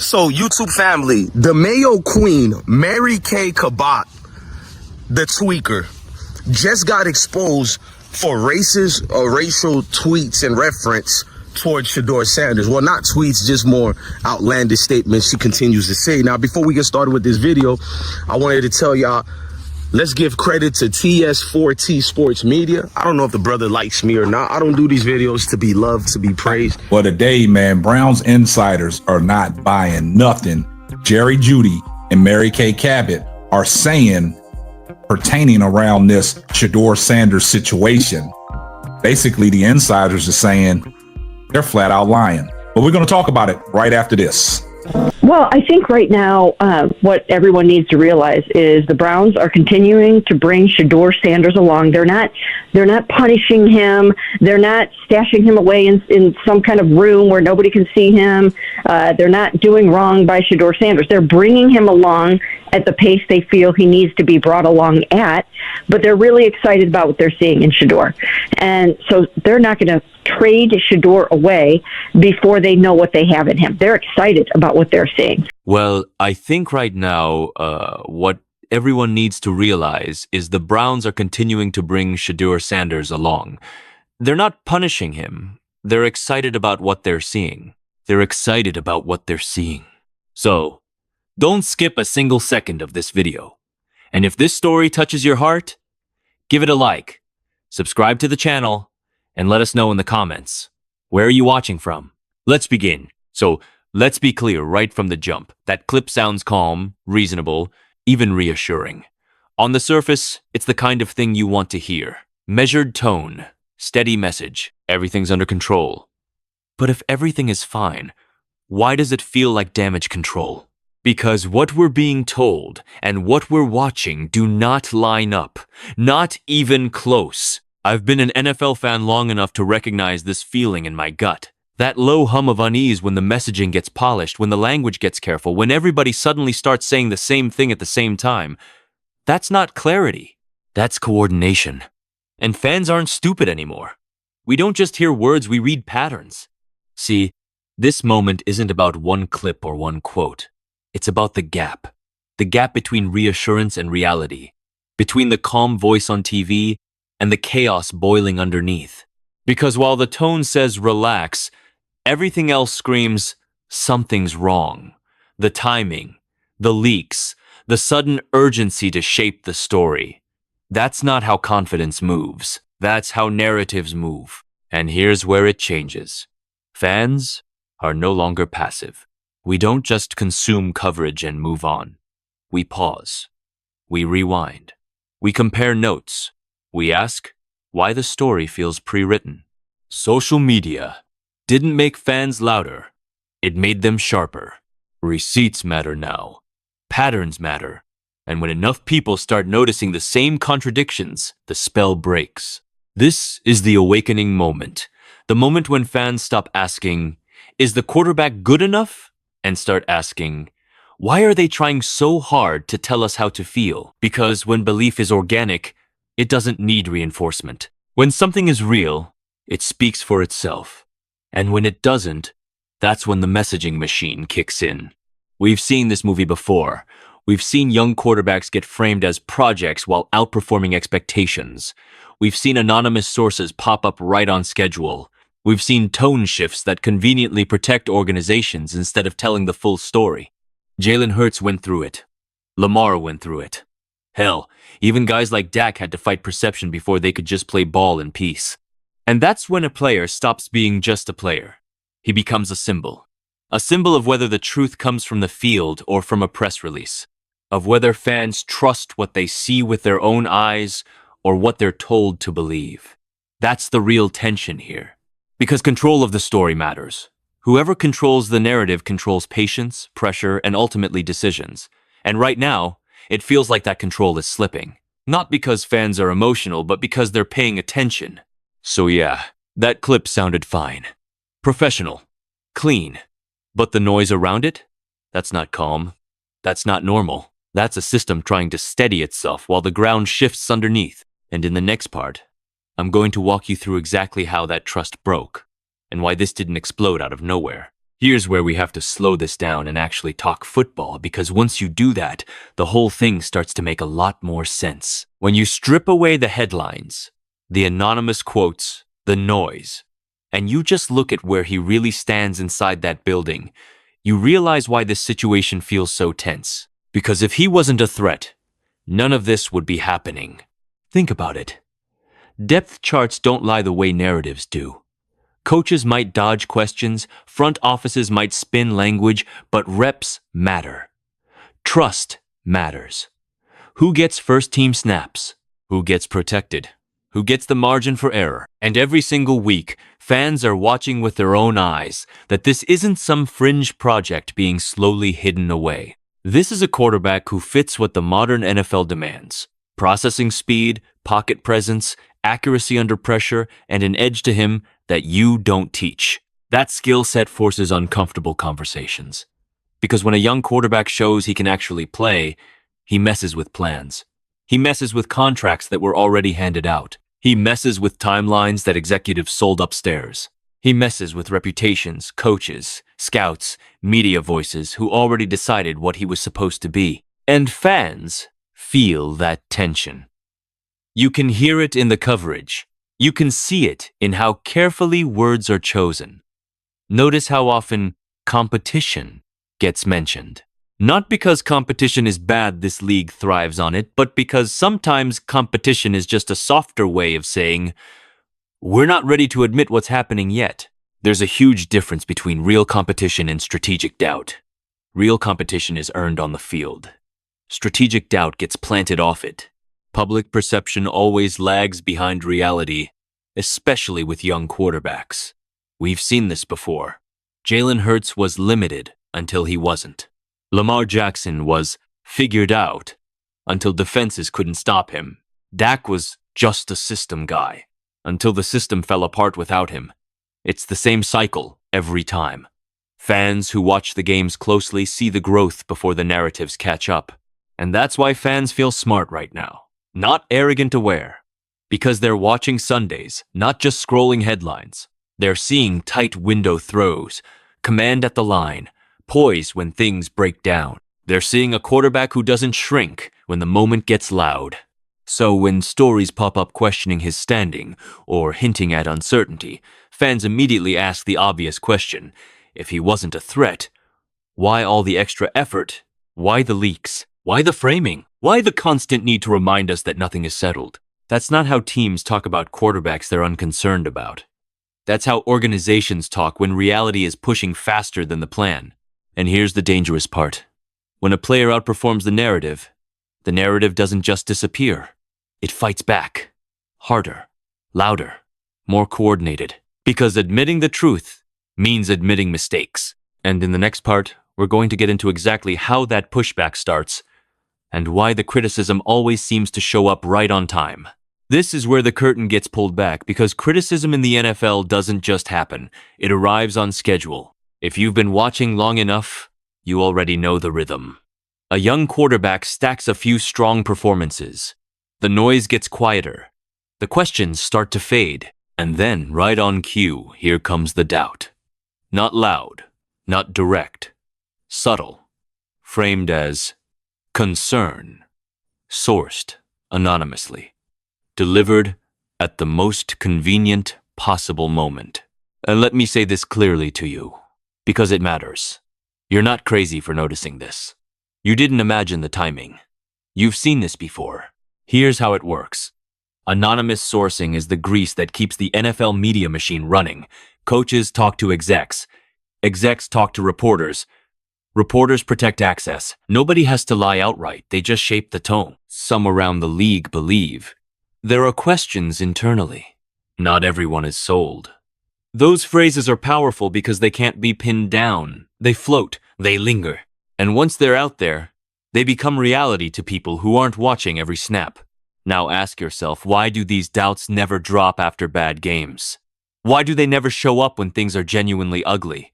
So, YouTube family, the Mayo Queen, Mary Kay Cabot, the tweaker, just got exposed for racist or racial tweets and reference towards Shedeur Sanders. Well, not tweets, just more outlandish statements she continues to say. Now, before we get started with this video, I wanted to tell y'all, let's give credit to TS4T Sports Media. I don't know if the brother likes me or not. I don't do these videos to be loved, to be praised. Well, today, man, Browns insiders are not buying nothing Jerry Jeudy and Mary Kay Cabot are saying pertaining around this Shedeur Sanders situation. Basically, the insiders are saying they're flat out lying. But we're going to talk about it right after this. Well, I think right now what everyone needs to realize is the Browns are continuing to bring Shedeur Sanders along. They're not punishing him. They're not stashing him away in some kind of room where nobody can see him. They're not doing wrong by Shedeur Sanders. They're bringing him along at the pace they feel he needs to be brought along at, but they're really excited about what they're seeing in Shedeur. And so they're not going to trade Shedeur away before they know what they have in him. They're excited about what they're seeing. Well, I think right now what everyone needs to realize is the Browns are continuing to bring Shedeur Sanders along. They're not punishing him. They're excited about what they're seeing. They're excited about what they're seeing. So, don't skip a single second of this video. And if this story touches your heart, give it a like, subscribe to the channel, and let us know in the comments. Where are you watching from? Let's begin. So, let's be clear right from the jump. That clip sounds calm, reasonable, even reassuring. On the surface, it's the kind of thing you want to hear. Measured tone, steady message, everything's under control. But if everything is fine, why does it feel like damage control? Because what we're being told and what we're watching do not line up. Not even close. I've been an NFL fan long enough to recognize this feeling in my gut. That low hum of unease when the messaging gets polished, when the language gets careful, when everybody suddenly starts saying the same thing at the same time. That's not clarity. That's coordination. And fans aren't stupid anymore. We don't just hear words, we read patterns. See, this moment isn't about one clip or one quote. It's about the gap between reassurance and reality, between the calm voice on TV and the chaos boiling underneath. Because while the tone says relax, everything else screams something's wrong. The timing, the leaks, the sudden urgency to shape the story. That's not how confidence moves. That's how narratives move. And here's where it changes. Fans are no longer passive. We don't just consume coverage and move on. We pause. We rewind. We compare notes. We ask why the story feels pre-written. Social media didn't make fans louder. It made them sharper. Receipts matter now. Patterns matter. And when enough people start noticing the same contradictions, the spell breaks. This is the awakening moment. The moment when fans stop asking, is the quarterback good enough? And start asking, why are they trying so hard to tell us how to feel? Because when belief is organic, it doesn't need reinforcement. When something is real, it speaks for itself. And when it doesn't, that's when the messaging machine kicks in. We've seen this movie before. We've seen young quarterbacks get framed as projects while outperforming expectations. We've seen anonymous sources pop up right on schedule. We've seen tone shifts that conveniently protect organizations instead of telling the full story. Jalen Hurts went through it. Lamar went through it. Hell, even guys like Dak had to fight perception before they could just play ball in peace. And that's when a player stops being just a player. He becomes a symbol. A symbol of whether the truth comes from the field or from a press release. Of whether fans trust what they see with their own eyes or what they're told to believe. That's the real tension here. Because control of the story matters. Whoever controls the narrative controls patience, pressure, and ultimately decisions. And right now, it feels like that control is slipping. Not because fans are emotional, but because they're paying attention. So yeah, that clip sounded fine. Professional. Clean. But the noise around it? That's not calm. That's not normal. That's a system trying to steady itself while the ground shifts underneath. And in the next part, I'm going to walk you through exactly how that trust broke, and why this didn't explode out of nowhere. Here's where we have to slow this down and actually talk football, because once you do that, the whole thing starts to make a lot more sense. When you strip away the headlines, the anonymous quotes, the noise, and you just look at where he really stands inside that building, you realize why this situation feels so tense. Because if he wasn't a threat, none of this would be happening. Think about it. Depth charts don't lie the way narratives do. Coaches might dodge questions, front offices might spin language, but reps matter. Trust matters. Who gets first-team snaps? Who gets protected? Who gets the margin for error? And every single week, fans are watching with their own eyes that this isn't some fringe project being slowly hidden away. This is a quarterback who fits what the modern NFL demands: processing speed, pocket presence, accuracy under pressure, and an edge to him that you don't teach. That skill set forces uncomfortable conversations. Because when a young quarterback shows he can actually play, he messes with plans. He messes with contracts that were already handed out. He messes with timelines that executives sold upstairs. He messes with reputations, coaches, scouts, media voices who already decided what he was supposed to be. And fans feel that tension. You can hear it in the coverage. You can see it in how carefully words are chosen. Notice how often competition gets mentioned. Not because competition is bad, this league thrives on it, but because sometimes competition is just a softer way of saying, we're not ready to admit what's happening yet. There's a huge difference between real competition and strategic doubt. Real competition is earned on the field. Strategic doubt gets planted off it. Public perception always lags behind reality, especially with young quarterbacks. We've seen this before. Jalen Hurts was limited until he wasn't. Lamar Jackson was figured out until defenses couldn't stop him. Dak was just a system guy until the system fell apart without him. It's the same cycle every time. Fans who watch the games closely see the growth before the narratives catch up. And that's why fans feel smart right now. Not arrogant aware. Because they're watching Sundays, not just scrolling headlines. They're seeing tight window throws, command at the line, poise when things break down. They're seeing a quarterback who doesn't shrink when the moment gets loud. So when stories pop up questioning his standing or hinting at uncertainty, fans immediately ask the obvious question: if he wasn't a threat, why all the extra effort? Why the leaks? Why the framing? Why the constant need to remind us that nothing is settled? That's not how teams talk about quarterbacks they're unconcerned about. That's how organizations talk when reality is pushing faster than the plan. And here's the dangerous part. When a player outperforms the narrative doesn't just disappear. It fights back. Harder, louder, more coordinated. Because admitting the truth means admitting mistakes. And in the next part, we're going to get into exactly how that pushback starts and why the criticism always seems to show up right on time. This is where the curtain gets pulled back, because criticism in the NFL doesn't just happen. It arrives on schedule. If you've been watching long enough, you already know the rhythm. A young quarterback stacks a few strong performances. The noise gets quieter. The questions start to fade. And then, right on cue, here comes the doubt. Not loud, not direct, subtle, framed as concern, sourced anonymously, delivered at the most convenient possible moment. And let me say this clearly to you, because it matters. You're not crazy for noticing this. You didn't imagine the timing. You've seen this before. Here's how it works. Anonymous sourcing is the grease that keeps the NFL media machine running. Coaches talk to execs. Execs talk to reporters. Reporters protect access. Nobody has to lie outright. They just shape the tone. Some around the league believe. There are questions internally. Not everyone is sold. Those phrases are powerful because they can't be pinned down. They float. They linger. And once they're out there, they become reality to people who aren't watching every snap. Now ask yourself, why do these doubts never drop after bad games? Why do they never show up when things are genuinely ugly?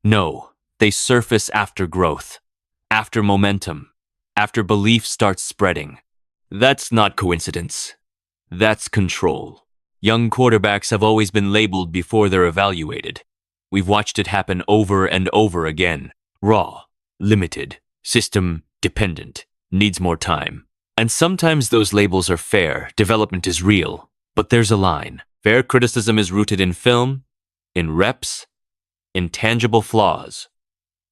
No, they surface after growth, after momentum, after belief starts spreading. That's not coincidence. That's control. Young quarterbacks have always been labeled before they're evaluated. We've watched it happen over and over again. Raw, limited, system dependent, needs more time. And sometimes those labels are fair, development is real. But there's a line. Fair criticism is rooted in film, in reps, in tangible flaws.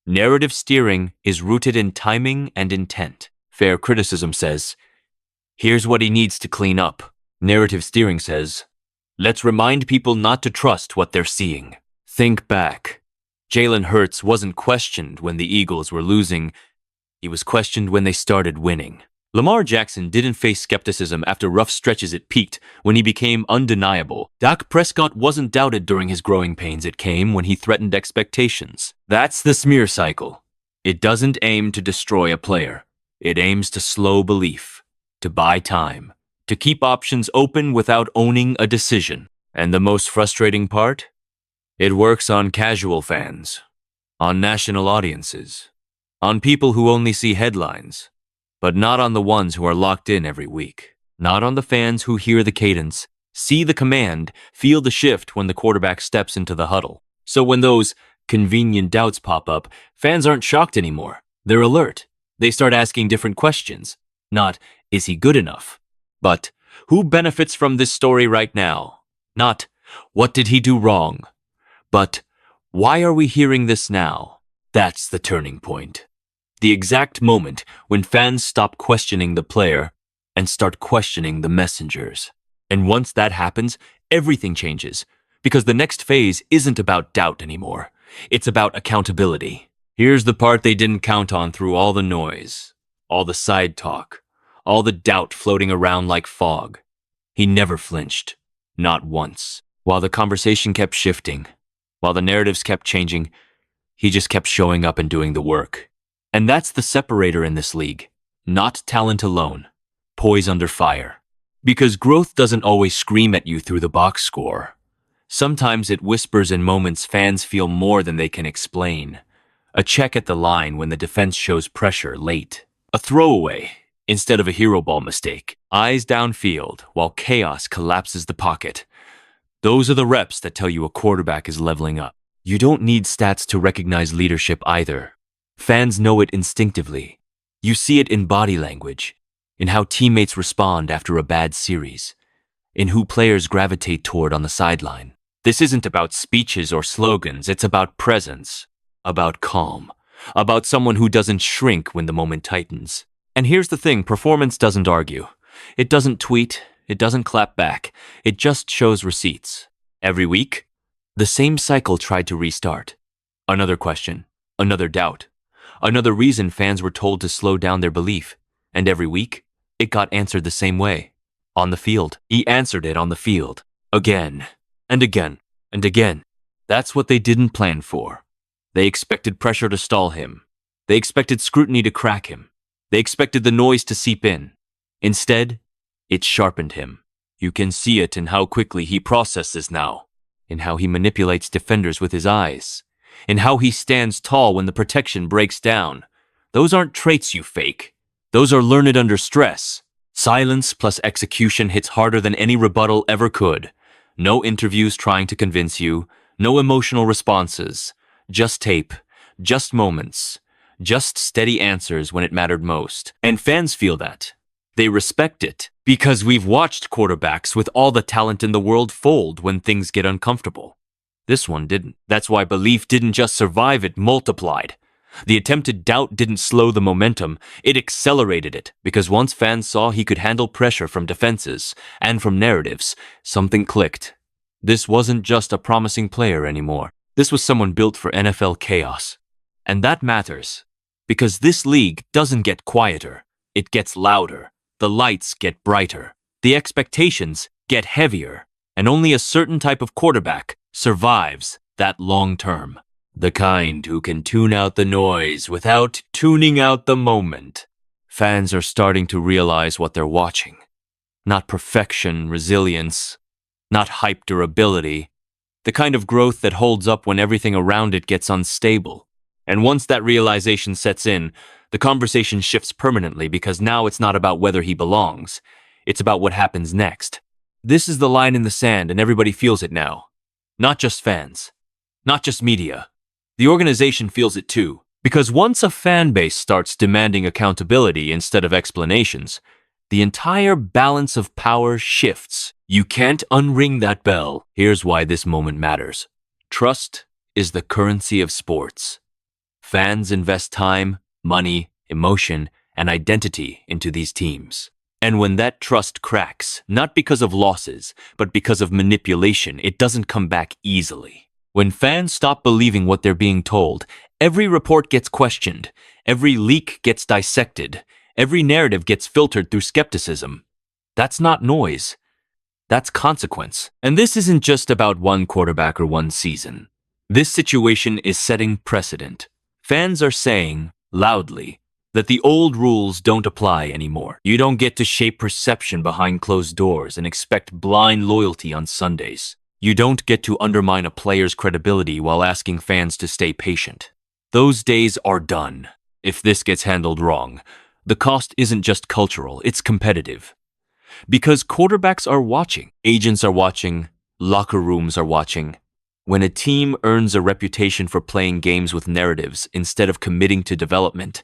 Narrative steering is rooted in timing and intent. Fair criticism says, here's what he needs to clean up. Narrative steering says, let's remind people not to trust what they're seeing. Think back. Jalen Hurts wasn't questioned when the Eagles were losing. He was questioned when they started winning. Lamar Jackson didn't face skepticism after rough stretches it peaked when he became undeniable. Dak Prescott wasn't doubted during his growing pains. It came when he threatened expectations. That's the smear cycle. It doesn't aim to destroy a player. It aims to slow belief, to buy time, to keep options open without owning a decision. And the most frustrating part? It works on casual fans, on national audiences, on people who only see headlines, but not on the ones who are locked in every week. Not on the fans who hear the cadence, see the command, feel the shift when the quarterback steps into the huddle. So when those convenient doubts pop up, fans aren't shocked anymore. They're alert. They start asking different questions. Not, is he good enough? But, who benefits from this story right now? Not, what did he do wrong? But, why are we hearing this now? That's the turning point. The exact moment when fans stop questioning the player and start questioning the messengers. And once that happens, everything changes, because the next phase isn't about doubt anymore. It's about accountability. Here's the part they didn't count on through all the noise, all the side talk, all the doubt floating around like fog. He never flinched, not once. While the conversation kept shifting, while the narratives kept changing, he just kept showing up and doing the work. And that's the separator in this league. Not talent alone. Poise under fire. Because growth doesn't always scream at you through the box score. Sometimes it whispers in moments fans feel more than they can explain. A check at the line when the defense shows pressure late. A throwaway instead of a hero ball mistake. Eyes downfield while chaos collapses the pocket. Those are the reps that tell you a quarterback is leveling up. You don't need stats to recognize leadership either. Fans know it instinctively. You see it in body language, in how teammates respond after a bad series, in who players gravitate toward on the sideline. This isn't about speeches or slogans, it's about presence, about calm, about someone who doesn't shrink when the moment tightens. And here's the thing, performance doesn't argue. It doesn't tweet, it doesn't clap back, it just shows receipts. Every week, the same cycle tried to restart. Another question, another doubt. Another reason fans were told to slow down their belief. And every week, it got answered the same way. On the field. He answered it on the field. Again, and again, and again. That's what they didn't plan for. They expected pressure to stall him. They expected scrutiny to crack him. They expected the noise to seep in. Instead, it sharpened him. You can see it in how quickly he processes now. In how he manipulates defenders with his eyes. In how he stands tall when the protection breaks down. Those aren't traits you fake. Those are learned under stress. Silence plus execution hits harder than any rebuttal ever could. No interviews trying to convince you. No emotional responses. Just tape. Just moments. Just steady answers when it mattered most. And fans feel that. They respect it. Because we've watched quarterbacks with all the talent in the world fold when things get uncomfortable. This one didn't. That's why belief didn't just survive, it multiplied. The attempted doubt didn't slow the momentum, it accelerated it, because once fans saw he could handle pressure from defenses and from narratives, something clicked. This wasn't just a promising player anymore. This was someone built for NFL chaos. And that matters, because this league doesn't get quieter, it gets louder. The lights get brighter. The expectations get heavier. And only a certain type of quarterback survives that long term. The kind who can tune out the noise without tuning out the moment. Fans are starting to realize what they're watching. Not perfection, resilience, not hype durability. The kind of growth that holds up when everything around it gets unstable. And once that realization sets in, the conversation shifts permanently because now it's not about whether he belongs. It's about what happens next. This is the line in the sand and everybody feels it now. Not just fans. not just media. The organization feels it too. Because once a fan base starts demanding accountability instead of explanations, the entire balance of power shifts. You can't unring that bell. Here's why this moment matters. Trust is the currency of sports. Fans invest time, money, emotion, and identity into these teams. And when that trust cracks, not because of losses, but because of manipulation, it doesn't come back easily. When fans stop believing what they're being told, every report gets questioned, every leak gets dissected, every narrative gets filtered through skepticism. That's not noise. That's consequence. And this isn't just about one quarterback or one season. This situation is setting precedent. Fans are saying, loudly, that the old rules don't apply anymore. You don't get to shape perception behind closed doors and expect blind loyalty on Sundays. You don't get to undermine a player's credibility while asking fans to stay patient. Those days are done. If this gets handled wrong, the cost isn't just cultural, it's competitive. Because quarterbacks are watching, agents are watching, locker rooms are watching. When a team earns a reputation for playing games with narratives instead of committing to development,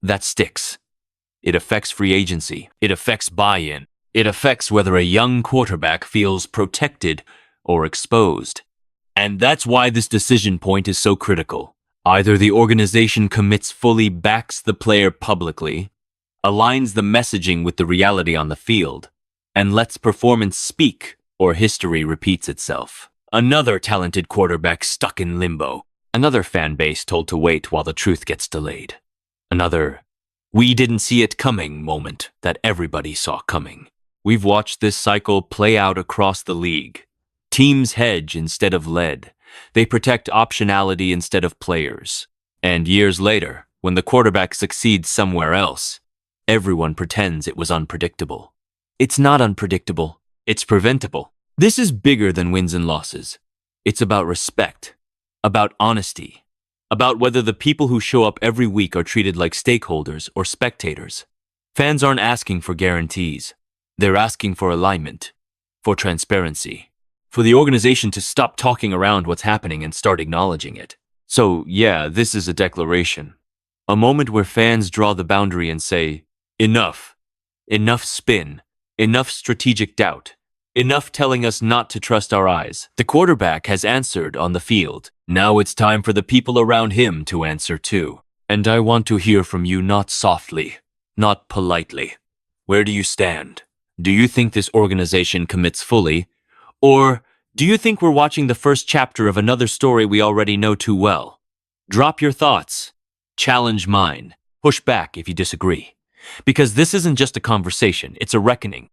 that sticks. It affects free agency. It affects buy-in. It affects whether a young quarterback feels protected or exposed. And that's why this decision point is so critical. Either the organization commits fully, backs the player publicly, aligns the messaging with the reality on the field, and lets performance speak, or history repeats itself. Another talented quarterback stuck in limbo. Another fan base told to wait while the truth gets delayed. Another, we didn't see it coming moment that everybody saw coming. We've watched this cycle play out across the league. Teams hedge instead of led. They protect optionality instead of players. And years later, when the quarterback succeeds somewhere else, everyone pretends it was unpredictable. It's not unpredictable. It's preventable. This is bigger than wins and losses. It's about respect, about honesty, about whether the people who show up every week are treated like stakeholders or spectators. Fans aren't asking for guarantees. They're asking for alignment, for transparency, for the organization to stop talking around what's happening and start acknowledging it. So, yeah, this is a declaration. A moment where fans draw the boundary and say, enough. Enough spin. Enough strategic doubt. Enough telling us not to trust our eyes. The quarterback has answered on the field. Now it's time for the people around him to answer too. And I want to hear from you not softly, not politely. Where do you stand? Do you think this organization commits fully? Or do you think we're watching the first chapter of another story we already know too well? Drop your thoughts. Challenge mine. Push back if you disagree. Because this isn't just a conversation, it's a reckoning.